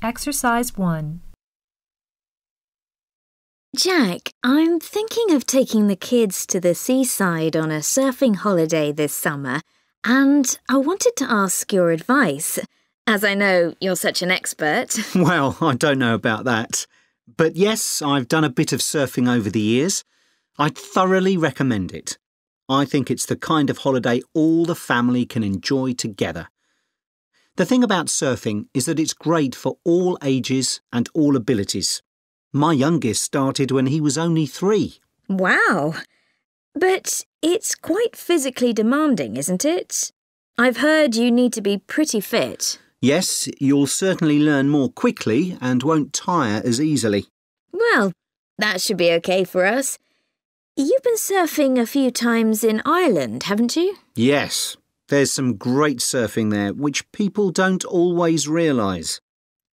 Exercise 1. Jack, I'm thinking of taking the kids to the seaside on a surfing holiday this summer, and I wanted to ask your advice, as I know you're such an expert. Well, I don't know about that. But yes, I've done a bit of surfing over the years. I'd thoroughly recommend it. I think it's the kind of holiday all the family can enjoy together. The thing about surfing is that it's great for all ages and all abilities. My youngest started when he was only 3. Wow! But it's quite physically demanding, isn't it? I've heard you need to be pretty fit. Yes, you'll certainly learn more quickly and won't tire as easily. Well, that should be okay for us. You've been surfing a few times in Ireland, haven't you? Yes, there's some great surfing there which people don't always realise.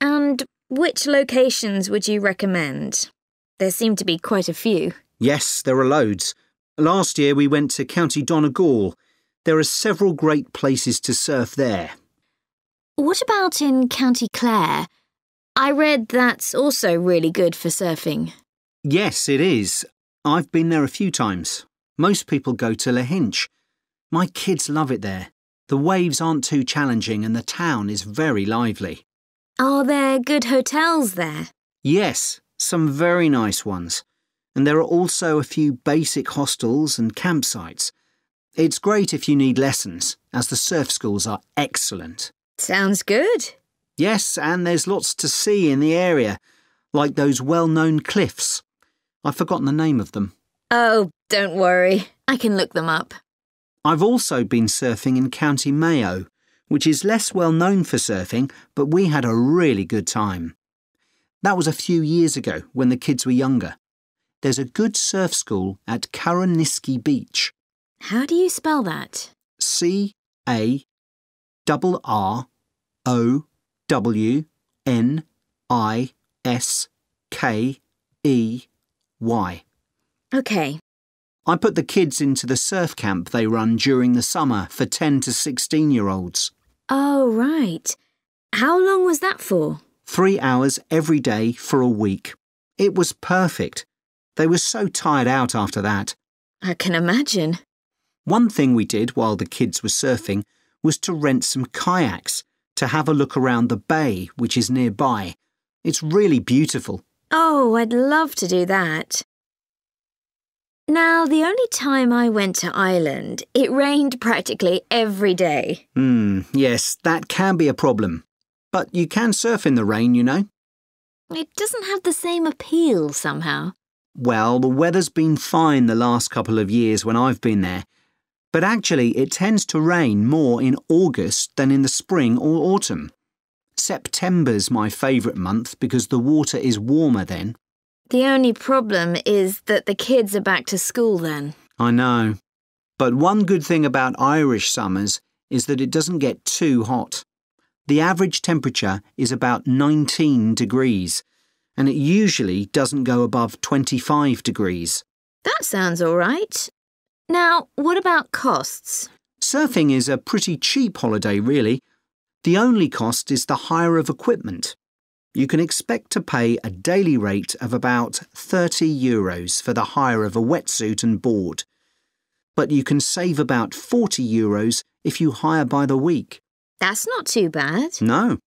And which locations would you recommend? There seem to be quite a few. Yes, there are loads. Last year we went to County Donegal. There are several great places to surf there. What about in County Clare? I read that's also really good for surfing. Yes, it is. I've been there a few times. Most people go to Lahinch. My kids love it there. The waves aren't too challenging and the town is very lively. Are there good hotels there? Yes, some very nice ones. And there are also a few basic hostels and campsites. It's great if you need lessons, as the surf schools are excellent. Sounds good. Yes, and there's lots to see in the area, like those well-known cliffs. I've forgotten the name of them. Oh, don't worry. I can look them up. I've also been surfing in County Mayo, which is less well known for surfing, but we had a really good time. That was a few years ago when the kids were younger. There's a good surf school at Carrowniskey Beach. How do you spell that? Carrowniskey. OK. I put the kids into the surf camp they run during the summer for 10 to 16-year-olds. Oh, right. How long was that for? 3 hours every day for a week. It was perfect. They were so tired out after that. I can imagine. One thing we did while the kids were surfing was to rent some kayaks to have a look around the bay, which is nearby. It's really beautiful. Oh, I'd love to do that. Now, the only time I went to Ireland, it rained practically every day. Yes, that can be a problem. But you can surf in the rain, you know. It doesn't have the same appeal somehow. Well, the weather's been fine the last couple of years when I've been there. But actually, it tends to rain more in August than in the spring or autumn. September's my favourite month because the water is warmer then. The only problem is that the kids are back to school then. I know. But one good thing about Irish summers is that it doesn't get too hot. The average temperature is about 19 degrees, and it usually doesn't go above 25 degrees. That sounds all right. Now, what about costs? Surfing is a pretty cheap holiday, really. The only cost is the hire of equipment. You can expect to pay a daily rate of about €30 for the hire of a wetsuit and board. But you can save about €40 if you hire by the week. That's not too bad. No.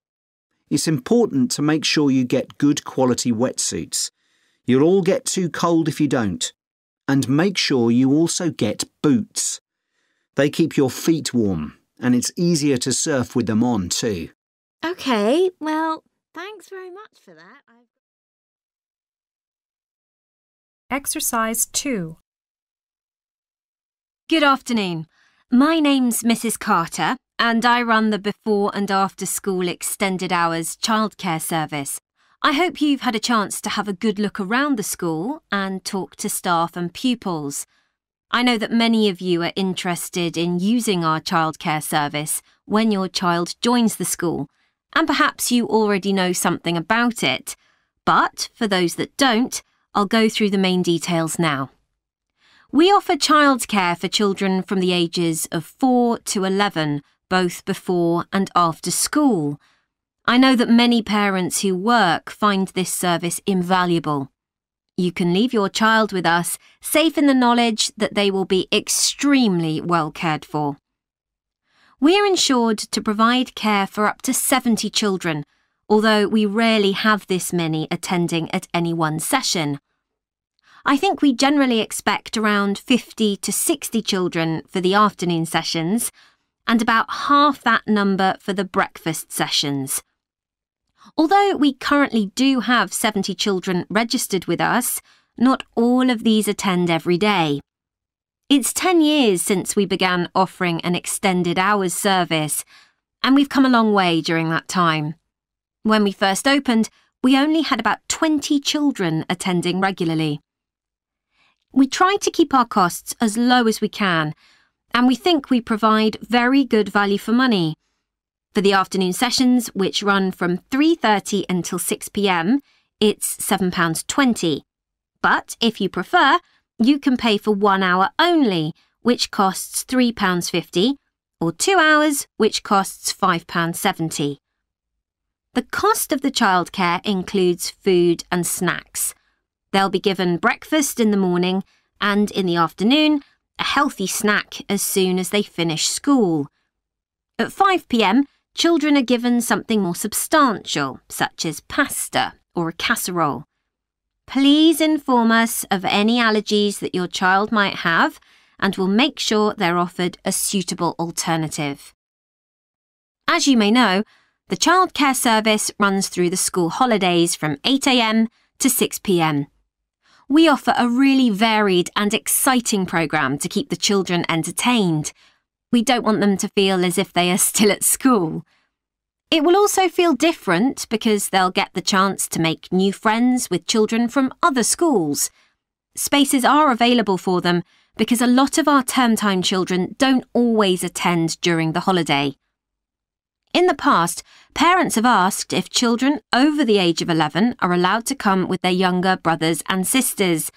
It's important to make sure you get good quality wetsuits. You'll all get too cold if you don't. And make sure you also get boots. They keep your feet warm, and it's easier to surf with them on too. OK, well, thanks very much for that. Exercise 2. Good afternoon. My name's Mrs. Carter, and I run the before and after school extended hours childcare service. I hope you've had a chance to have a good look around the school and talk to staff and pupils. I know that many of you are interested in using our childcare service when your child joins the school, and perhaps you already know something about it. But for those that don't, I'll go through the main details now. We offer childcare for children from the ages of 4 to 11, both before and after school. I know that many parents who work find this service invaluable. You can leave your child with us, safe in the knowledge that they will be extremely well cared for. We are insured to provide care for up to 70 children, although we rarely have this many attending at any one session. I think we generally expect around 50 to 60 children for the afternoon sessions, and about half that number for the breakfast sessions. Although we currently do have 70 children registered with us, not all of these attend every day. It's 10 years since we began offering an extended hours service, and we've come a long way during that time. When we first opened, we only had about 20 children attending regularly. We try to keep our costs as low as we can, and we think we provide very good value for money. For the afternoon sessions, which run from 3:30 until 6 p.m, it's £7.20. But if you prefer, you can pay for 1 hour only, which costs £3.50, or 2 hours, which costs £5.70. The cost of the childcare includes food and snacks. They'll be given breakfast in the morning and in the afternoon, a healthy snack as soon as they finish school. At 5 p.m, children are given something more substantial, such as pasta or a casserole. Please inform us of any allergies that your child might have, and we'll make sure they're offered a suitable alternative. As you may know, the childcare service runs through the school holidays from 8 a.m. to 6 p.m. We offer a really varied and exciting programme to keep the children entertained. We don't want them to feel as if they are still at school. It will also feel different because they'll get the chance to make new friends with children from other schools. Spaces are available for them because a lot of our term-time children don't always attend during the holiday. In the past, parents have asked if children over the age of 11 are allowed to come with their younger brothers and sisters,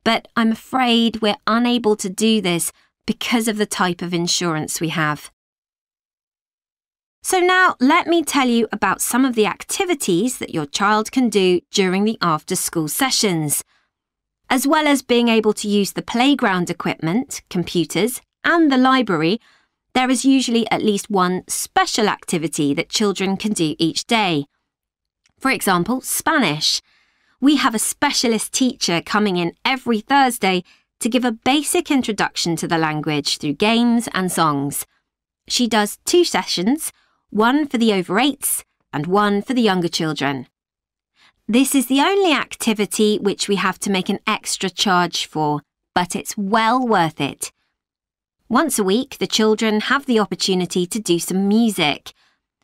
but I'm afraid we're unable to do this because of the type of insurance we have. So now let me tell you about some of the activities that your child can do during the after-school sessions. As well as being able to use the playground equipment, computers, and the library, there is usually at least one special activity that children can do each day. For example, Spanish. We have a specialist teacher coming in every Thursday to give a basic introduction to the language through games and songs. She does 2 sessions, one for the over 8s and one for the younger children. This is the only activity which we have to make an extra charge for, but it's well worth it. Once a week, the children have the opportunity to do some music.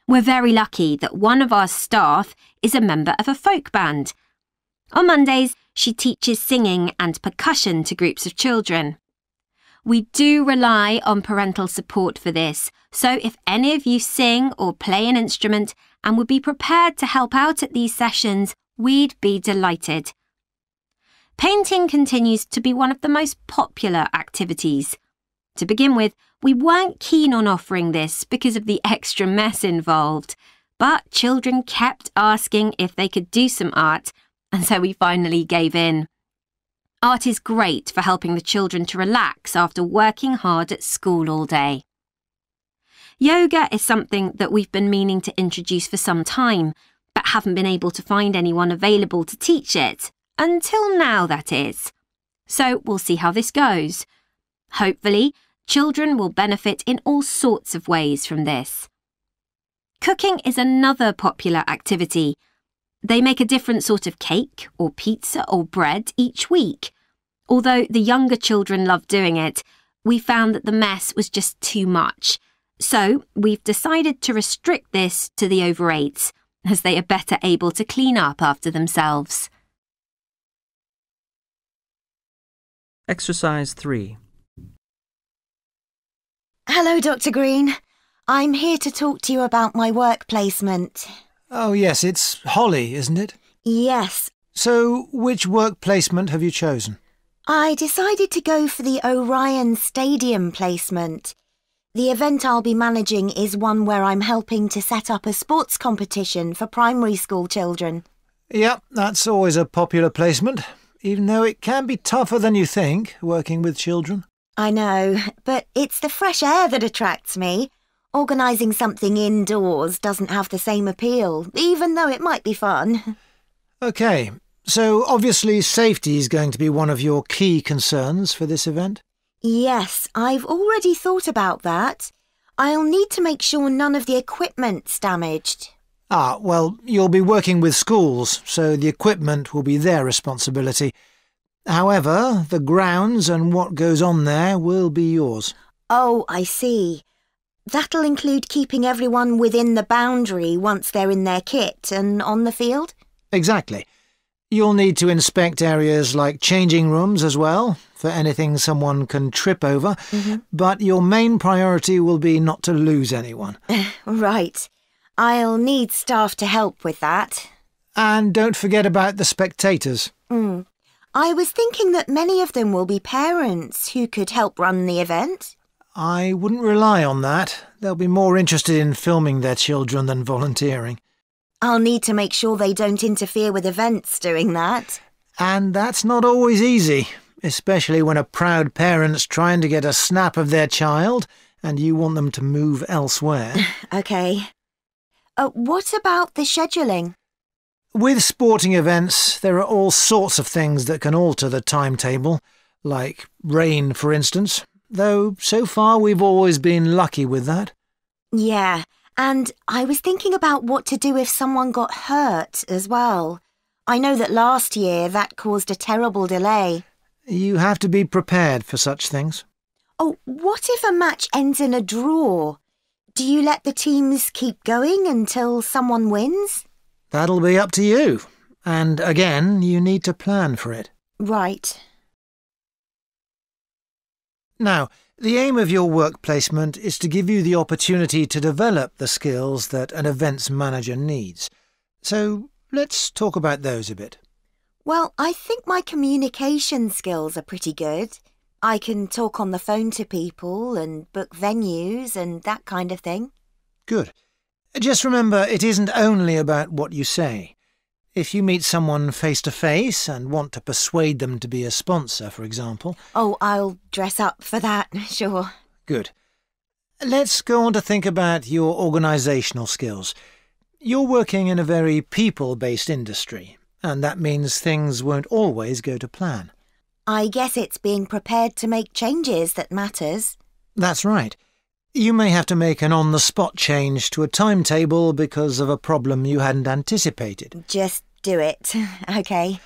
We're very lucky that one of our staff is a member of a folk band. On Mondays, she teaches singing and percussion to groups of children. We do rely on parental support for this, so if any of you sing or play an instrument and would be prepared to help out at these sessions, we'd be delighted. Painting continues to be one of the most popular activities. To begin with, we weren't keen on offering this because of the extra mess involved, but children kept asking if they could do some art, and so we finally gave in. Art is great for helping the children to relax after working hard at school all day. Yoga is something that we've been meaning to introduce for some time, but haven't been able to find anyone available to teach it. Until now, that is. So we'll see how this goes. Hopefully, children will benefit in all sorts of ways from this. Cooking is another popular activity. They make a different sort of cake or pizza or bread each week. Although the younger children love doing it, we found that the mess was just too much. So we've decided to restrict this to the over 8s, as they are better able to clean up after themselves. Exercise 3. Hello, Dr. Green. I'm here to talk to you about my work placement. Oh, yes, it's Holly, isn't it? Yes. So, which work placement have you chosen? I decided to go for the Orion Stadium placement. The event I'll be managing is one where I'm helping to set up a sports competition for primary school children. Yep, that's always a popular placement, even though it can be tougher than you think, working with children. I know, but it's the fresh air that attracts me. Organising something indoors doesn't have the same appeal, even though it might be fun. OK, so obviously safety is going to be one of your key concerns for this event? Yes, I've already thought about that. I'll need to make sure none of the equipment's damaged. Ah, well, you'll be working with schools, so the equipment will be their responsibility. However, the grounds and what goes on there will be yours. Oh, I see. That'll include keeping everyone within the boundary once they're in their kit and on the field? Exactly. You'll need to inspect areas like changing rooms as well, for anything someone can trip over, but your main priority will be not to lose anyone. Right. I'll need staff to help with that. And don't forget about the spectators. I was thinking that many of them will be parents who could help run the event. I wouldn't rely on that. They'll be more interested in filming their children than volunteering. I'll need to make sure they don't interfere with events doing that. And that's not always easy, especially when a proud parent's trying to get a snap of their child and you want them to move elsewhere. OK. What about the scheduling? With sporting events, there are all sorts of things that can alter the timetable, like rain, for instance, though so far we've always been lucky with that. Yeah, and I was thinking about what to do if someone got hurt as well. I know that last year that caused a terrible delay. You have to be prepared for such things. Oh, what if a match ends in a draw? Do you let the teams keep going until someone wins? That'll be up to you. And again, you need to plan for it. Right. Now, the aim of your work placement is to give you the opportunity to develop the skills that an events manager needs. So let's talk about those a bit. Well, I think my communication skills are pretty good. I can talk on the phone to people and book venues and that kind of thing. Good. Just remember, it isn't only about what you say. If you meet someone face-to-face and want to persuade them to be a sponsor, for example... Oh, I'll dress up for that, sure. Good. Let's go on to think about your organisational skills. You're working in a very people-based industry, and that means things won't always go to plan. I guess it's being prepared to make changes that matters. That's right. You may have to make an on-the-spot change to a timetable because of a problem you hadn't anticipated. Just do it, OK.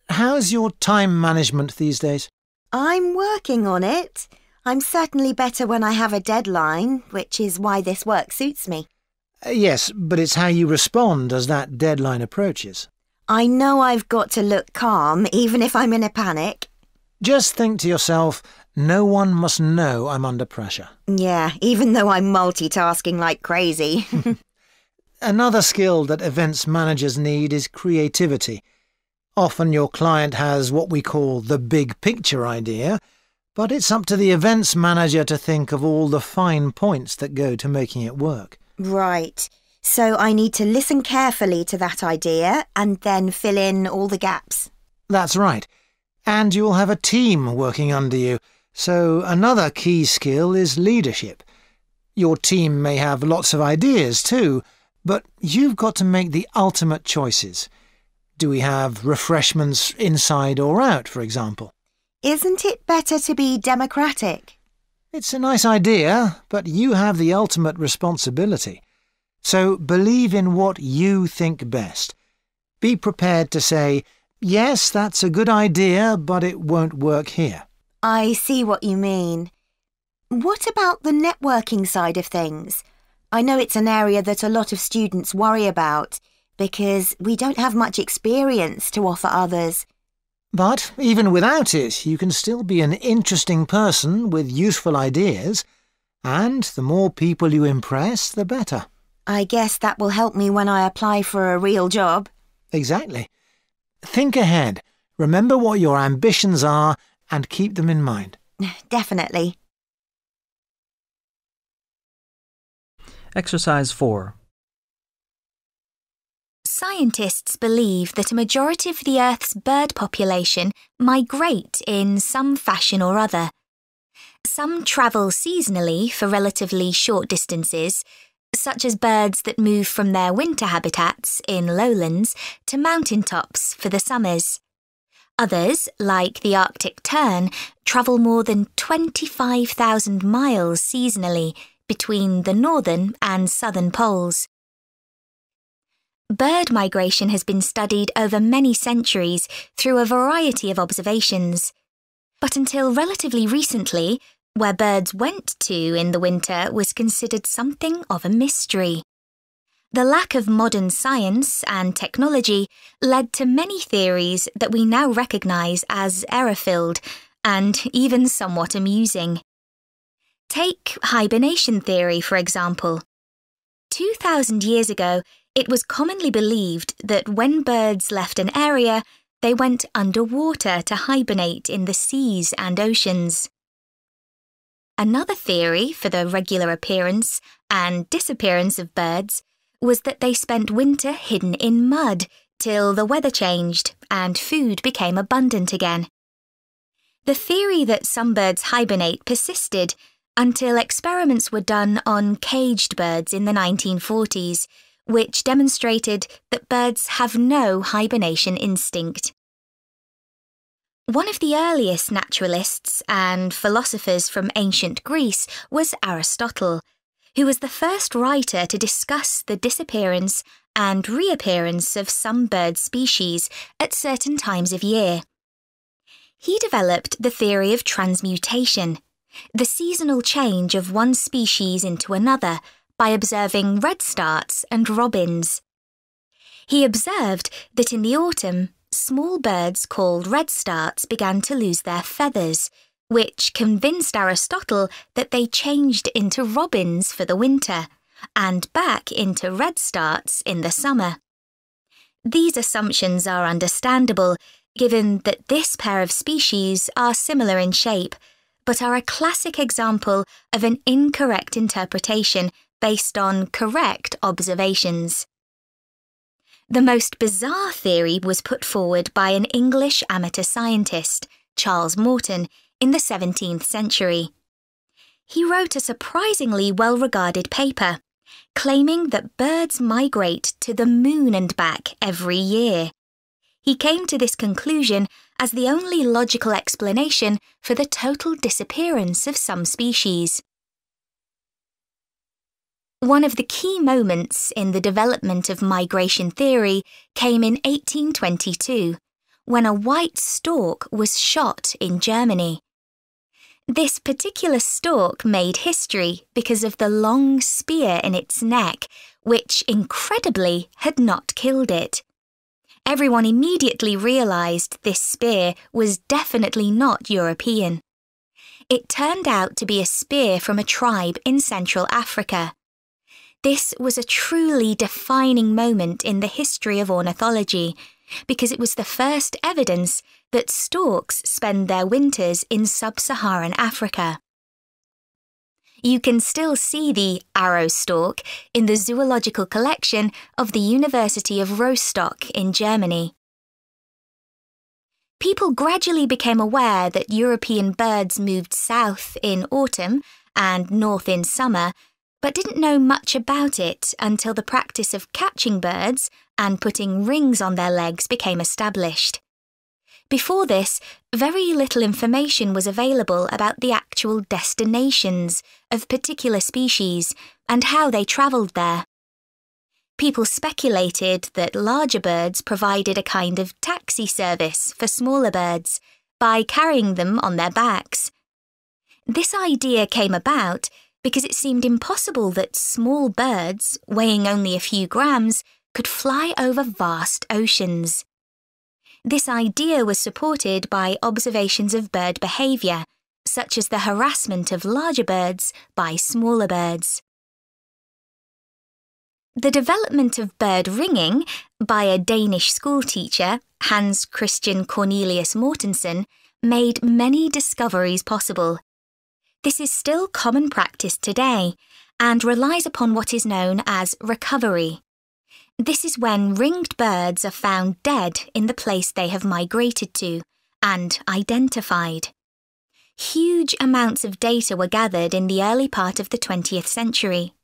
How's your time management these days? I'm working on it. I'm certainly better when I have a deadline, which is why this work suits me. Yes, but it's how you respond as that deadline approaches. I know I've got to look calm, even if I'm in a panic. Just think to yourself, no one must know I'm under pressure. Yeah, even though I'm multitasking like crazy. Another skill that events managers need is creativity. Often your client has what we call the big picture idea, but it's up to the events manager to think of all the fine points that go to making it work. Right. So I need to listen carefully to that idea and then fill in all the gaps. That's right. And you'll have a team working under you, so another key skill is leadership. Your team may have lots of ideas too, but you've got to make the ultimate choices. Do we have refreshments inside or out, for example? Isn't it better to be democratic? It's a nice idea, but you have the ultimate responsibility. So believe in what you think best. Be prepared to say, yes, that's a good idea, but it won't work here. I see what you mean. What about the networking side of things? I know it's an area that a lot of students worry about because we don't have much experience to offer others. But even without it, you can still be an interesting person with useful ideas, and the more people you impress, the better. I guess that will help me when I apply for a real job. Exactly. Think ahead, remember what your ambitions are, and keep them in mind. Definitely. Exercise 4. Scientists believe that a majority of the Earth's bird population migrate in some fashion or other. Some travel seasonally for relatively short distances, such as birds that move from their winter habitats in lowlands to mountaintops for the summers. Others, like the Arctic tern, travel more than 25,000 miles seasonally between the northern and southern poles. Bird migration has been studied over many centuries through a variety of observations. But until relatively recently, where birds went to in the winter was considered something of a mystery. The lack of modern science and technology led to many theories that we now recognise as error-filled and even somewhat amusing. Take hibernation theory, for example. 2,000 years ago, it was commonly believed that when birds left an area, they went underwater to hibernate in the seas and oceans. Another theory for the regular appearance and disappearance of birds was that they spent winter hidden in mud till the weather changed and food became abundant again. The theory that some birds hibernate persisted until experiments were done on caged birds in the 1940s, which demonstrated that birds have no hibernation instinct. One of the earliest naturalists and philosophers from ancient Greece was Aristotle, who was the first writer to discuss the disappearance and reappearance of some bird species at certain times of year. He developed the theory of transmutation, the seasonal change of one species into another, by observing redstarts and robins. He observed that in the autumn, small birds called redstarts began to lose their feathers, which convinced Aristotle that they changed into robins for the winter and back into redstarts in the summer. These assumptions are understandable, given that this pair of species are similar in shape, but are a classic example of an incorrect interpretation based on correct observations. The most bizarre theory was put forward by an English amateur scientist, Charles Morton, in the 17th century. He wrote a surprisingly well-regarded paper, claiming that birds migrate to the moon and back every year. He came to this conclusion as the only logical explanation for the total disappearance of some species. One of the key moments in the development of migration theory came in 1822, when a white stork was shot in Germany. This particular stork made history because of the long spear in its neck, which, incredibly, had not killed it. Everyone immediately realised this spear was definitely not European. It turned out to be a spear from a tribe in Central Africa. This was a truly defining moment in the history of ornithology, because it was the first evidence that storks spend their winters in sub-Saharan Africa. You can still see the arrow stork in the zoological collection of the University of Rostock in Germany. People gradually became aware that European birds moved south in autumn and north in summer, but didn't know much about it until the practice of catching birds and putting rings on their legs became established. Before this, very little information was available about the actual destinations of particular species and how they travelled there. People speculated that larger birds provided a kind of taxi service for smaller birds by carrying them on their backs. This idea came about because it seemed impossible that small birds, weighing only a few grams, could fly over vast oceans. This idea was supported by observations of bird behaviour, such as the harassment of larger birds by smaller birds. The development of bird ringing by a Danish schoolteacher, Hans Christian Cornelius Mortensen, made many discoveries possible. This is still common practice today, and relies upon what is known as recovery. This is when ringed birds are found dead in the place they have migrated to and identified. Huge amounts of data were gathered in the early part of the 20th century,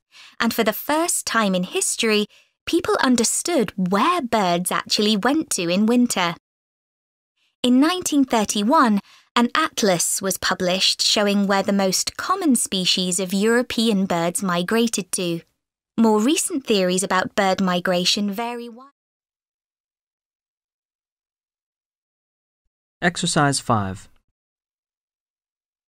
and for the first time in history, people understood where birds actually went to in winter. In 1931, an atlas was published showing where the most common species of European birds migrated to. More recent theories about bird migration vary widely. Exercise 5.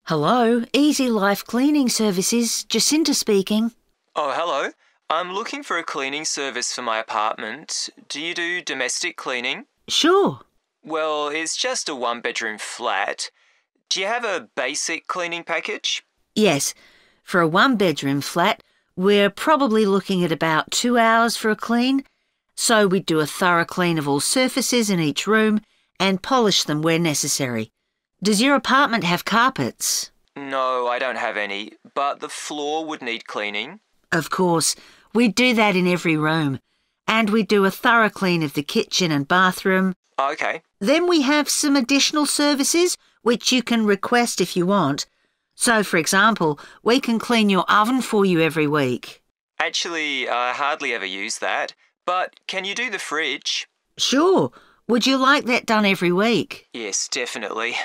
Hello, Easy Life Cleaning Services, Jacinta speaking. Oh, hello. I'm looking for a cleaning service for my apartment. Do you do domestic cleaning? Sure. Well, it's just a one-bedroom flat. Do you have a basic cleaning package? Yes, for a one-bedroom flat, we're probably looking at about 2 hours for a clean. So we do a thorough clean of all surfaces in each room and polish them where necessary. Does your apartment have carpets? No, I don't have any, but the floor would need cleaning. Of course, we do that in every room. And we do a thorough clean of the kitchen and bathroom. Okay. Then we have some additional services which you can request if you want. So, for example, we can clean your oven for you every week. Actually, I hardly ever use that, but can you do the fridge? Sure. Would you like that done every week? Yes, definitely.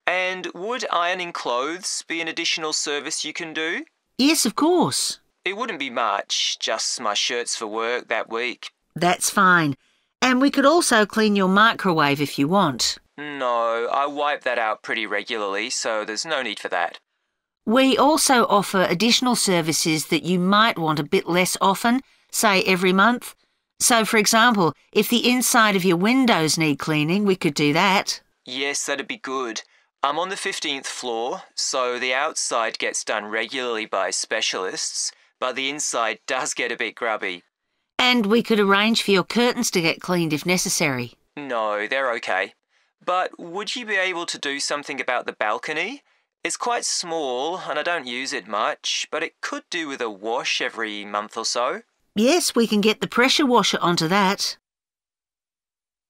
And would ironing clothes be an additional service you can do? Yes, of course. It wouldn't be much, just my shirts for work that week. That's fine. And we could also clean your microwave if you want. No, I wipe that out pretty regularly, so there's no need for that. We also offer additional services that you might want a bit less often, say every month. So, for example, if the inside of your windows need cleaning, we could do that. Yes, that'd be good. I'm on the 15th floor, so the outside gets done regularly by specialists, but the inside does get a bit grubby. And we could arrange for your curtains to get cleaned if necessary. No, they're okay. But would you be able to do something about the balcony? It's quite small and I don't use it much, but it could do with a wash every month or so. Yes, we can get the pressure washer onto that.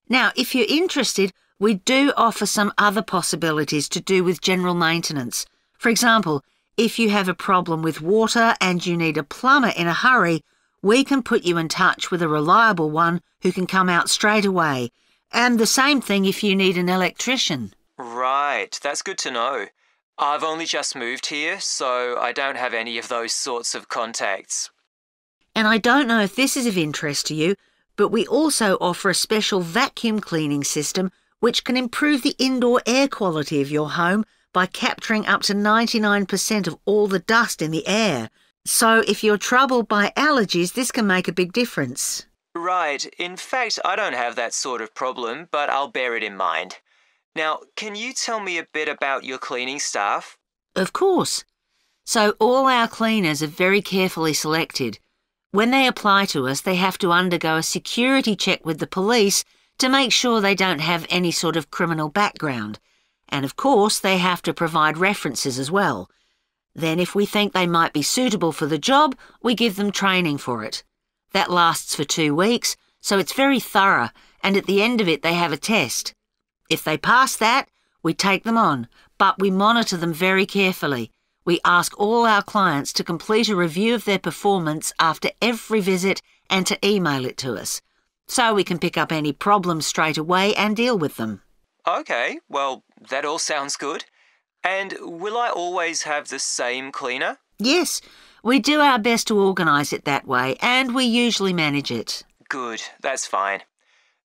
Now, if you're interested, we do offer some other possibilities to do with general maintenance. For example, if you have a problem with water and you need a plumber in a hurry, we can put you in touch with a reliable one who can come out straight away. And the same thing if you need an electrician. Right, that's good to know. I've only just moved here, so I don't have any of those sorts of contacts. And I don't know if this is of interest to you, but we also offer a special vacuum cleaning system which can improve the indoor air quality of your home by capturing up to 99% of all the dust in the air. So if you're troubled by allergies, this can make a big difference. Right. In fact, I don't have that sort of problem, but I'll bear it in mind. Now, can you tell me a bit about your cleaning staff? Of course. So all our cleaners are very carefully selected. When they apply to us, they have to undergo a security check with the police to make sure they don't have any sort of criminal background. And of course, they have to provide references as well. Then if we think they might be suitable for the job, we give them training for it. That lasts for 2 weeks, so it's very thorough, and at the end of it they have a test. If they pass that, we take them on, but we monitor them very carefully. We ask all our clients to complete a review of their performance after every visit and to email it to us, so we can pick up any problems straight away and deal with them. Okay, well, that all sounds good. And will I always have the same cleaner? Yes, we do our best to organise it that way, and we usually manage it. Good, that's fine.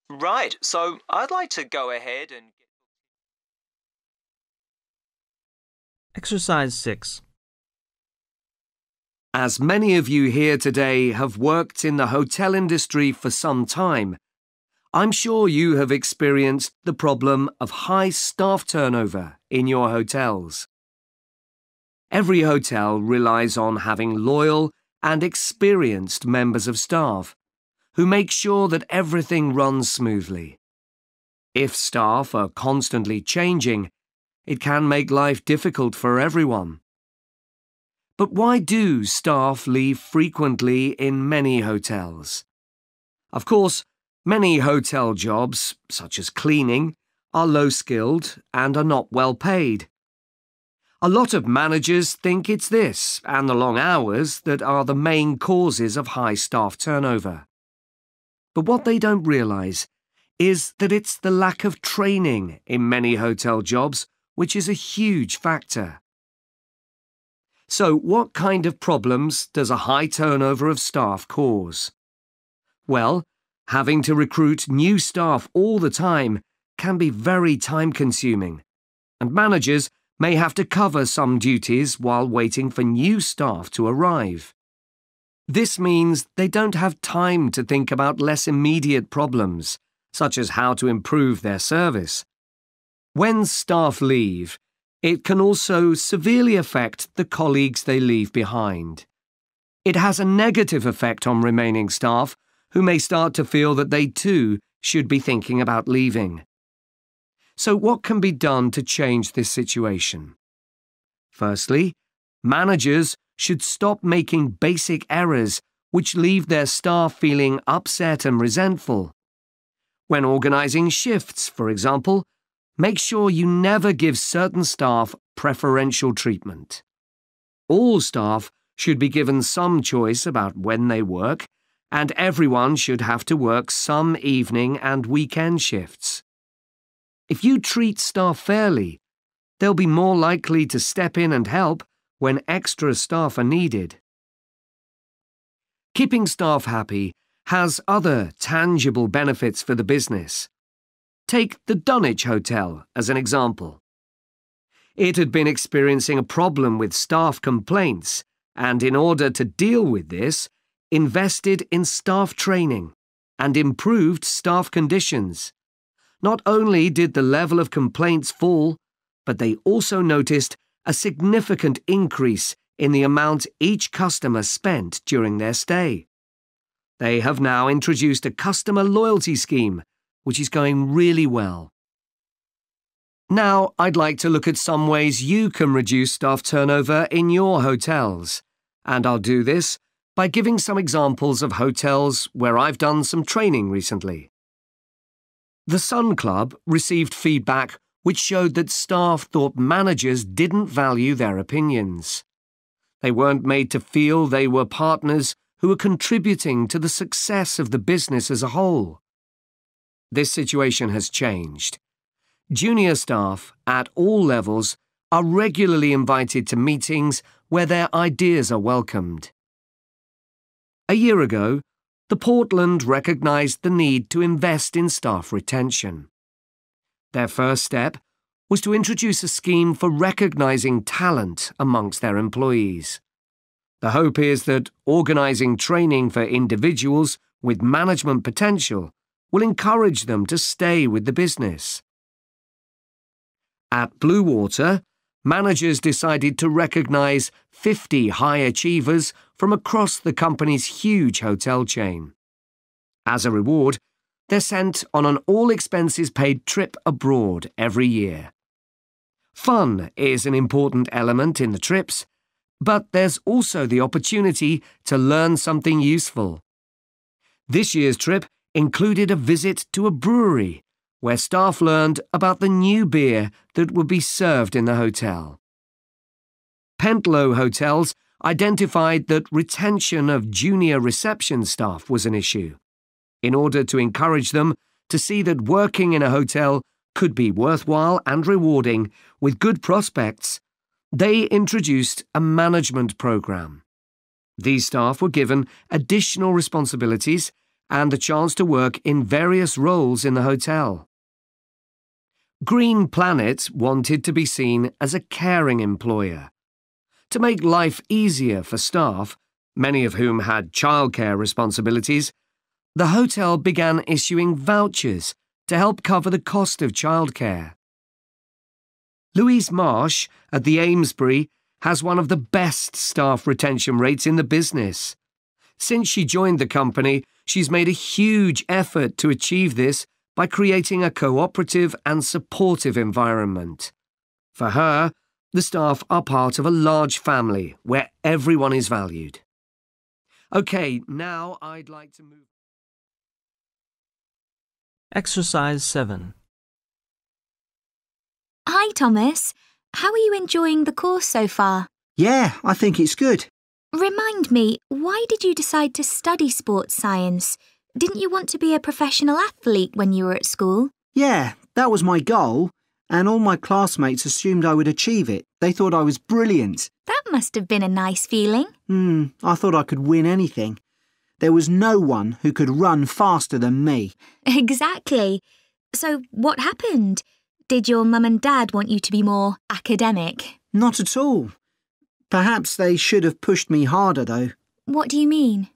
Right, so I'd like to go ahead and... Exercise 6. As many of you here today have worked in the hotel industry for some time, I'm sure you have experienced the problem of high staff turnover in your hotels. Every hotel relies on having loyal and experienced members of staff who make sure that everything runs smoothly. If staff are constantly changing, it can make life difficult for everyone. But why do staff leave frequently in many hotels? Of course, many hotel jobs, such as cleaning, are low-skilled and are not well paid. A lot of managers think it's this and the long hours that are the main causes of high staff turnover. But what they don't realise is that it's the lack of training in many hotel jobs which is a huge factor. So what kind of problems does a high turnover of staff cause? Well, having to recruit new staff all the time can be very time-consuming, and managers may have to cover some duties while waiting for new staff to arrive. This means they don't have time to think about less immediate problems, such as how to improve their service. When staff leave, it can also severely affect the colleagues they leave behind. It has a negative effect on remaining staff, who may start to feel that they too should be thinking about leaving. So what can be done to change this situation? Firstly, managers should stop making basic errors which leave their staff feeling upset and resentful. When organising shifts, for example, make sure you never give certain staff preferential treatment. All staff should be given some choice about when they work, and everyone should have to work some evening and weekend shifts. If you treat staff fairly, they'll be more likely to step in and help when extra staff are needed. Keeping staff happy has other tangible benefits for the business. Take the Dunwich Hotel as an example. It had been experiencing a problem with staff complaints, and in order to deal with this, invested in staff training and improved staff conditions. Not only did the level of complaints fall, but they also noticed a significant increase in the amount each customer spent during their stay. They have now introduced a customer loyalty scheme, which is going really well. Now, I'd like to look at some ways you can reduce staff turnover in your hotels, and I'll do this by giving some examples of hotels where I've done some training recently. The Sun Club received feedback which showed that staff thought managers didn't value their opinions. They weren't made to feel they were partners who were contributing to the success of the business as a whole. This situation has changed. Junior staff at all levels are regularly invited to meetings where their ideas are welcomed. A year ago, the Portland recognised the need to invest in staff retention. Their first step was to introduce a scheme for recognising talent amongst their employees. The hope is that organising training for individuals with management potential will encourage them to stay with the business. At Bluewater, managers decided to recognise 50 high achievers from across the company's huge hotel chain. As a reward, they're sent on an all-expenses-paid trip abroad every year. Fun is an important element in the trips, but there's also the opportunity to learn something useful. This year's trip included a visit to a brewery, where staff learned about the new beer that would be served in the hotel. Pentlow Hotels identified that retention of junior reception staff was an issue. In order to encourage them to see that working in a hotel could be worthwhile and rewarding with good prospects, they introduced a management program. These staff were given additional responsibilities and the chance to work in various roles in the hotel. Green Planet wanted to be seen as a caring employer. To make life easier for staff, many of whom had childcare responsibilities, the hotel began issuing vouchers to help cover the cost of childcare. Louise Marsh at the Amesbury has one of the best staff retention rates in the business. Since she joined the company, she's made a huge effort to achieve this by creating a cooperative and supportive environment. For her, The staff are part of a large family where everyone is valued. OK, now I'd like to move... Exercise 7. Hi, Thomas. How are you enjoying the course so far? Yeah, I think it's good. Remind me, why did you decide to study sports science? Didn't you want to be a professional athlete when you were at school? Yeah, that was my goal, and all my classmates assumed I would achieve it. They thought I was brilliant. That must have been a nice feeling. I thought I could win anything. There was no one who could run faster than me. Exactly. So what happened? Did your mum and dad want you to be more academic? Not at all. Perhaps they should have pushed me harder, though. What do you mean?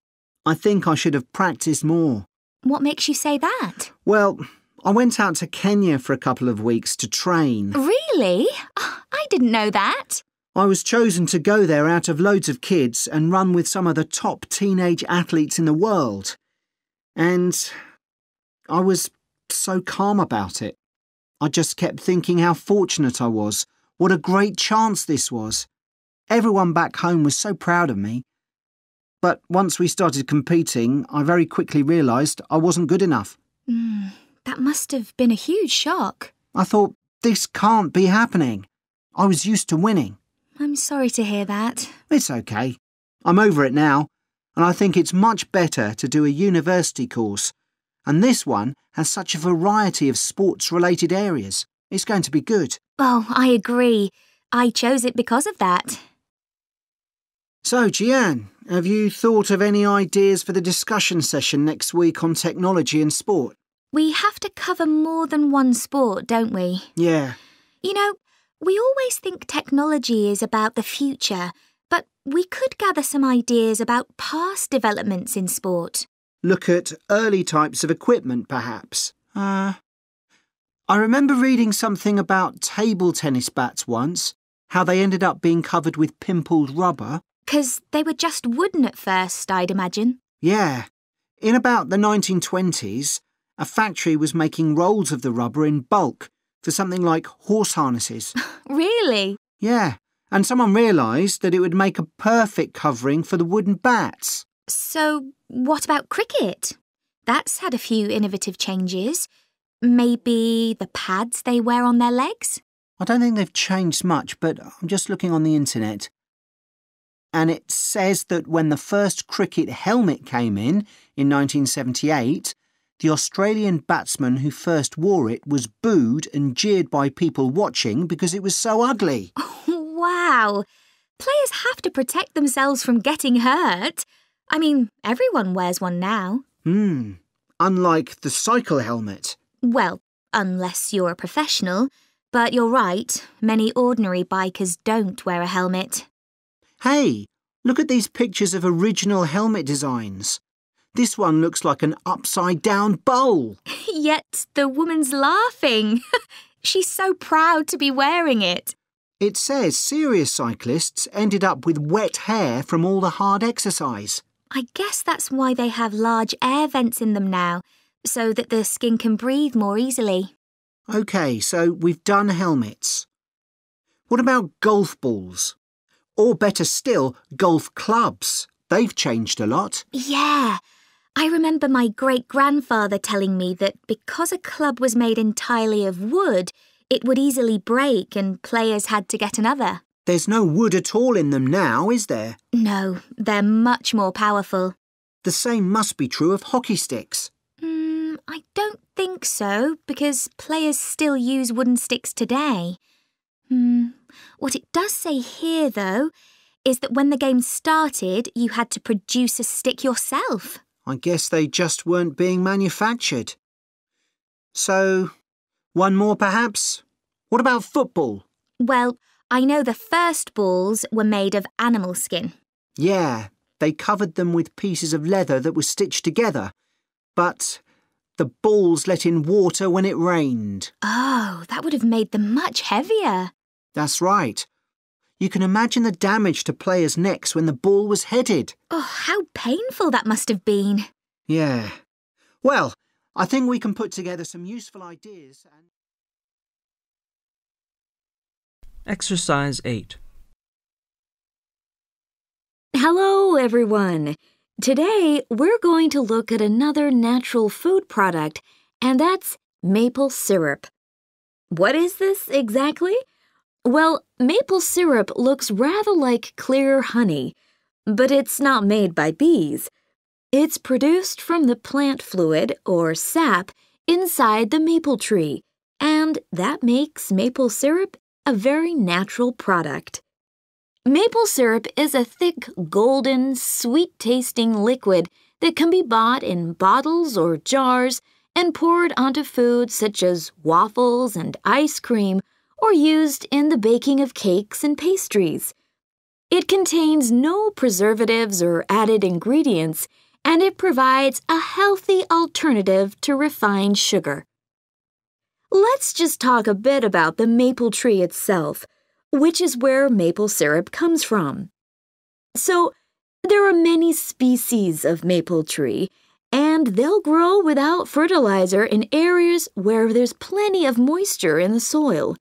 I think I should have practiced more. What makes you say that? Well, I went out to Kenya for a couple of weeks to train. Really? Oh, I didn't know that. I was chosen to go there out of loads of kids and run with some of the top teenage athletes in the world. And I was so calm about it. I just kept thinking how fortunate I was. What a great chance this was. Everyone back home was so proud of me. But once we started competing, I very quickly realised I wasn't good enough. That must have been a huge shock. I thought, this can't be happening. I was used to winning. I'm sorry to hear that. It's okay. I'm over it now, and I think it's much better to do a university course. And this one has such a variety of sports-related areas. It's going to be good. Oh, I agree. I chose it because of that. So, Jian, have you thought of any ideas for the discussion session next week on technology and sport? We have to cover more than one sport, don't we? Yeah. You know, we always think technology is about the future, but we could gather some ideas about past developments in sport. Look at early types of equipment, perhaps. I remember reading something about table tennis bats once, how they ended up being covered with pimpled rubber. 'Cause they were just wooden at first, I'd imagine. Yeah. In about the 1920s, a factory was making rolls of the rubber in bulk for something like horse harnesses. Really? Yeah, and someone realised that it would make a perfect covering for the wooden bats. So, what about cricket? That's had a few innovative changes. Maybe the pads they wear on their legs? I don't think they've changed much, but I'm just looking on the internet. And it says that when the first cricket helmet came in 1978, the Australian batsman who first wore it was booed and jeered by people watching because it was so ugly. Wow! Players have to protect themselves from getting hurt. I mean, everyone wears one now. Unlike the cycle helmet. Well, unless you're a professional. But you're right, many ordinary bikers don't wear a helmet. Hey, look at these pictures of original helmet designs. This one looks like an upside-down bowl. Yet the woman's laughing. She's so proud to be wearing it. It says serious cyclists ended up with wet hair from all the hard exercise. I guess that's why they have large air vents in them now, so that the skin can breathe more easily. OK, so we've done helmets. What about golf balls? Or better still, golf clubs. They've changed a lot. Yeah. I remember my great-grandfather telling me that because a club was made entirely of wood, it would easily break and players had to get another. There's no wood at all in them now, is there? No, they're much more powerful. The same must be true of hockey sticks. I don't think so, because players still use wooden sticks today. What it does say here, though, is that when the game started, you had to produce a stick yourself. I guess they just weren't being manufactured. So, one more perhaps? What about football? Well, I know the first balls were made of animal skin. Yeah, they covered them with pieces of leather that were stitched together. But the balls let in water when it rained. Oh, that would have made them much heavier. That's right. You can imagine the damage to players' necks when the ball was headed. Oh, how painful that must have been. Yeah. Well, I think we can put together some useful ideas and... Exercise 8. Hello, everyone. Today, we're going to look at another natural food product, and that's maple syrup. What is this exactly? Well, maple syrup looks rather like clear honey, but it's not made by bees. It's produced from the plant fluid, or sap, inside the maple tree, and that makes maple syrup a very natural product. Maple syrup is a thick, golden, sweet-tasting liquid that can be bought in bottles or jars and poured onto foods such as waffles and ice cream, or used in the baking of cakes and pastries. It contains no preservatives or added ingredients, and it provides a healthy alternative to refined sugar. Let's just talk a bit about the maple tree itself, which is where maple syrup comes from. So, there are many species of maple tree, and they'll grow without fertilizer in areas where there's plenty of moisture in the soil.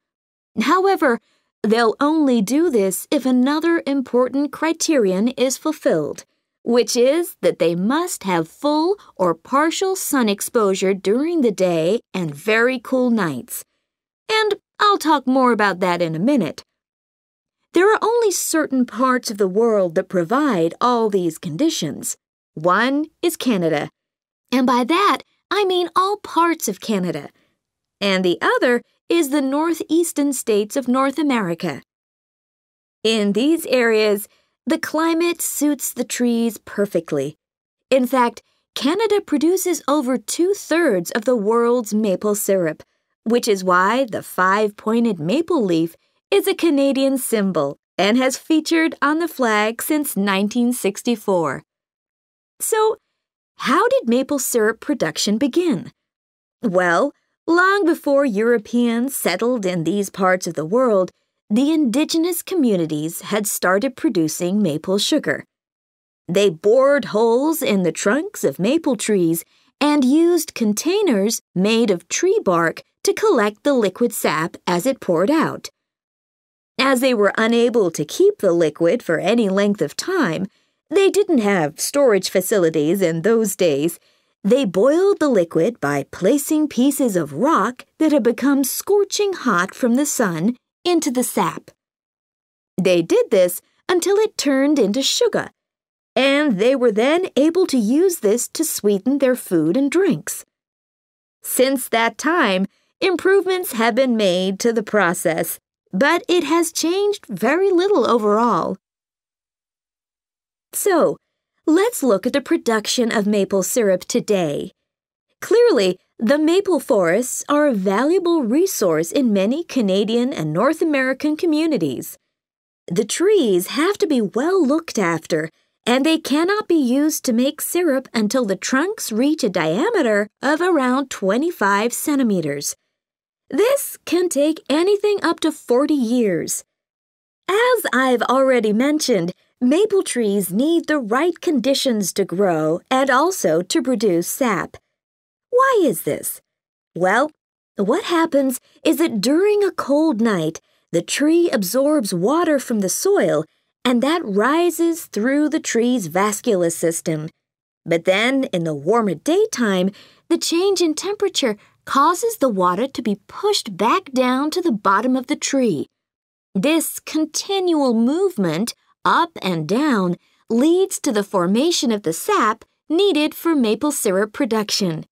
However, they'll only do this if another important criterion is fulfilled, which is that they must have full or partial sun exposure during the day and very cool nights. And I'll talk more about that in a minute. There are only certain parts of the world that provide all these conditions. One is Canada, and by that I mean all parts of Canada. And the other is the northeastern states of North America. In these areas, the climate suits the trees perfectly. In fact, Canada produces over 2/3 of the world's maple syrup, which is why the 5-pointed maple leaf is a Canadian symbol and has featured on the flag since 1964. So, how did maple syrup production begin? Well, long before Europeans settled in these parts of the world, the indigenous communities had started producing maple sugar. They bored holes in the trunks of maple trees and used containers made of tree bark to collect the liquid sap as it poured out. As they were unable to keep the liquid for any length of time, they didn't have storage facilities in those days. They boiled the liquid by placing pieces of rock that had become scorching hot from the sun into the sap. They did this until it turned into sugar, and they were then able to use this to sweeten their food and drinks. Since that time, improvements have been made to the process, but it has changed very little overall. So, let's look at the production of maple syrup today. Clearly, the maple forests are a valuable resource in many Canadian and North American communities. The trees have to be well looked after, and they cannot be used to make syrup until the trunks reach a diameter of around 25 centimeters. This can take anything up to 40 years. As I've already mentioned, maple trees need the right conditions to grow and also to produce sap. Why is this? Well, what happens is that during a cold night, the tree absorbs water from the soil, and that rises through the tree's vascular system. But then, in the warmer daytime, the change in temperature causes the water to be pushed back down to the bottom of the tree. This continual movement, up and down, leads to the formation of the sap needed for maple syrup production.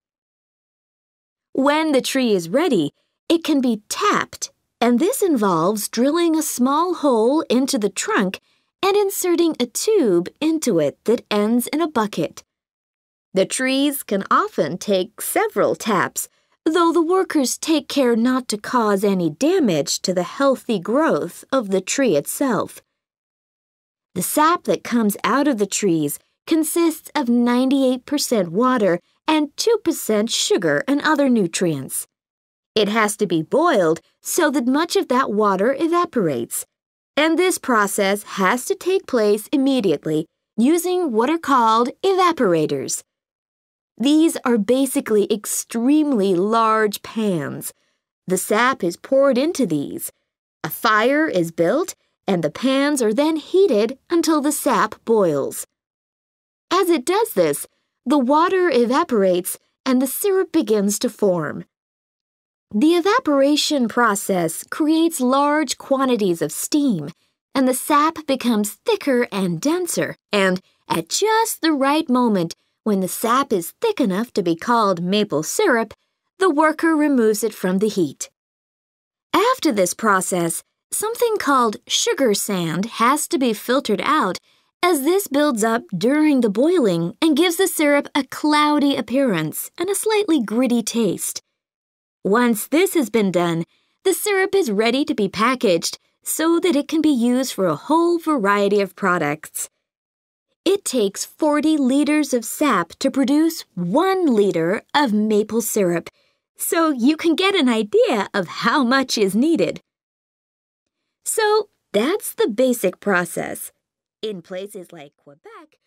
When the tree is ready, it can be tapped, and this involves drilling a small hole into the trunk and inserting a tube into it that ends in a bucket. The trees can often take several taps, though the workers take care not to cause any damage to the healthy growth of the tree itself. The sap that comes out of the trees consists of 98% water and 2% sugar and other nutrients. It has to be boiled so that much of that water evaporates, and this process has to take place immediately using what are called evaporators. These are basically extremely large pans. The sap is poured into these. A fire is built, and the pans are then heated until the sap boils. As it does this, the water evaporates and the syrup begins to form. The evaporation process creates large quantities of steam, and the sap becomes thicker and denser, and at just the right moment, when the sap is thick enough to be called maple syrup, the worker removes it from the heat. After this process, something called sugar sand has to be filtered out, as this builds up during the boiling and gives the syrup a cloudy appearance and a slightly gritty taste. Once this has been done, the syrup is ready to be packaged so that it can be used for a whole variety of products. It takes 40 liters of sap to produce 1 liter of maple syrup, so you can get an idea of how much is needed. So that's the basic process. In places like Quebec,